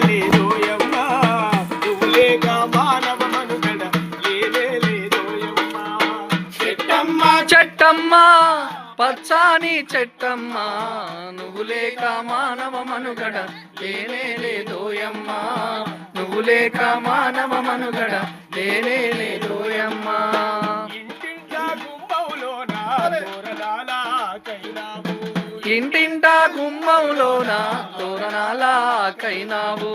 లేదోయమ్మా నువ్వు లేక మానవ మనుగడ లేదోయమ్మా చెట్టమ్మ చెట్టమ్మ పచ్చాని చెట్టమ్మ నువ్వు లేక మానవ మనుగడ లేదోయమ్మ నువ్వు లేక మానవ మనుగడ లేదోయమ్మ ఇంటింటా గుమ్మంలోన తోరణాల కైనావు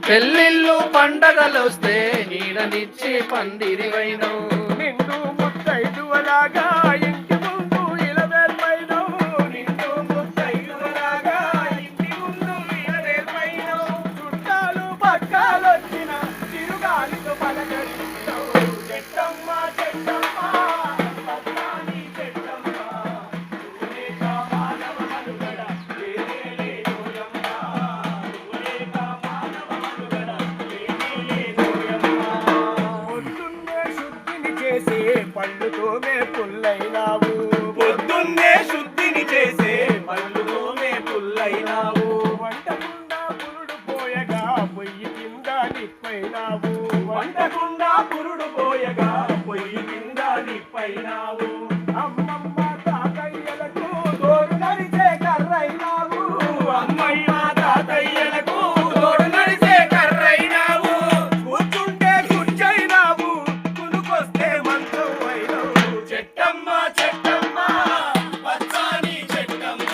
పెళ్ళిళ్ళు పండగలొస్తే నీడనిచ్చే పందిరివైనవు నిండు ముత్తైదువలాగా ఇంటి ముందు ఇలవేల్పైనవు నిండు ముత్తైదువలాగా ఇంటి ముందు ఇలవేల్పైనవు చుట్టాలు పక్కాలొచ్చిన తిరుగాలితో పలకరిస్తావు చెట్టమ్మ చెట్టమ్మ పచ్చాని చెట్టమ్మ నువ్వు లేక మానవ మనుగడ లేదోయమ్మ నువ్వు లేక మానవ మనుగడ లేదోయమ్మ పొద్దున్నే శుద్ధిని చేసే పళ్ళుతోనే పుల్లైనావు పొద్దున్నే శుద్ధిని చేసే పళ్ళుతోనే పుల్లైనావు వంటకుండా పురుడు పోయగా పొయ్యి కింద నిప్పైనావు వంటకుండా పురుడు పోయగా పొయ్యి కింద నిప్పైనావు అమ్మమ్మ తాతయ్యలకు తోడు నడిచే కర్రైనావు అమ్మమ్మ తాతయ్యలకు తోడు నడిచే కర్రైనావు కూర్చుంటే కుర్చైనావు కునుకొస్తే మంచం అయినావు చెట్టమ్మ చెట్టమ్మ పచ్చాని చెట్టమ్మ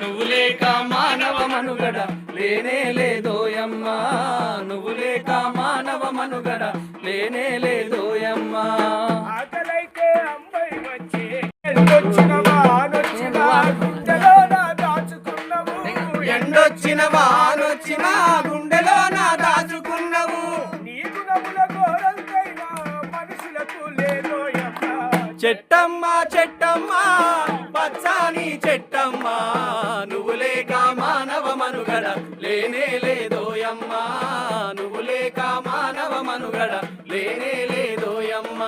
నువ్వు లేక మానవ మనుగడ లేదోయమ్మ నువ్వు లేక మానవ మనుగడ లేదోయమ్మ ఆకలైతే అమ్మాయి వచ్చి ఎండొచ్చిన వానొచ్చిన గుండెలోన దాచుకున్నావు ఎండొచ్చిన వానొచ్చిన గుండెలోన దాచుకున్నవు నీ గుణముల ఘోరంతైనా మనుషులకు లేదోయమ్మ చెట్టమ్మ చెట్టమ్మ పచ్చాని చెట్టమ్మ నువ్వు లేక మానవ మనుగడ లేదోయమ్మ నువ్వు లేక మానవ మనుగడ లేదోయమ్మ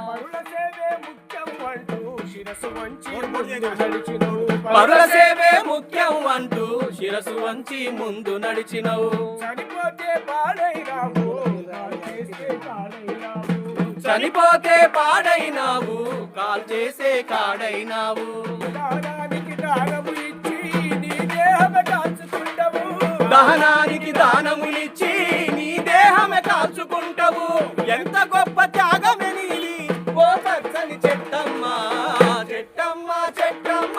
పరుల సేవే ముఖ్యం అంటూ శిరసు వంచి ముందు నడిచినవు పరుల సేవే ముఖ్యం అంటూ శిరసు వంచి ముందు నడిచినవు చనిపోతే పాడైనావు కాల్ చేస్తే కాడైనావు చనిపోతే పాడైనావు కాల్ చేసే కాడైనావు దానానికి దానము ఇచ్చి నీ దేహమే కాల్చుకుంటావు దహనానికి దానములిచ్చి నీ దేహమే కాల్చుకుంటావు ఎంత గొప్ప త్యాగమే నీది ఓ పచ్చని చెట్టమ్మ చెట్టమ్మ చెట్టమ్మ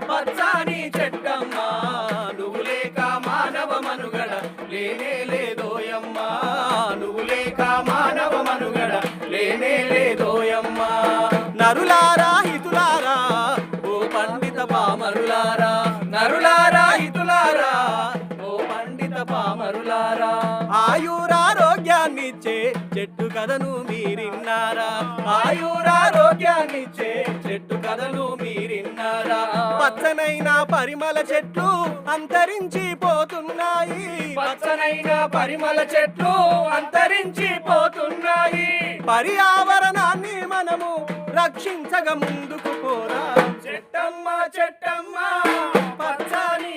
పచ్చాని చెట్టమ్మ నువ్వు లేక మానవ మనుగడ లేదోయమ్మ నువ్వు లేక మానవ మనుగడ లేదోయమ్మ నరులారా హితులారా ఓ పండిత పామరులారా నరులారా హితులారా ఓ పండిత పామరులారా ఆయురారోగ్యాన్నిచ్చే చెట్టు కథను మీరిన్నారా ఆయురారోగ్యాన్నిచ్చే చెట్టు కథను మీరిన్నారా పచ్చనైన పరిమళ చెట్లు అంతరించిపోతున్నాయి పచ్చనైన పరిమళ చెట్లు అంతరించిపోతున్నాయి పర్యావరణాన్ని మనము రక్షించగా ముందుకు పోరా చెట్టమ్మ చెట్టమ్మ పచ్చాని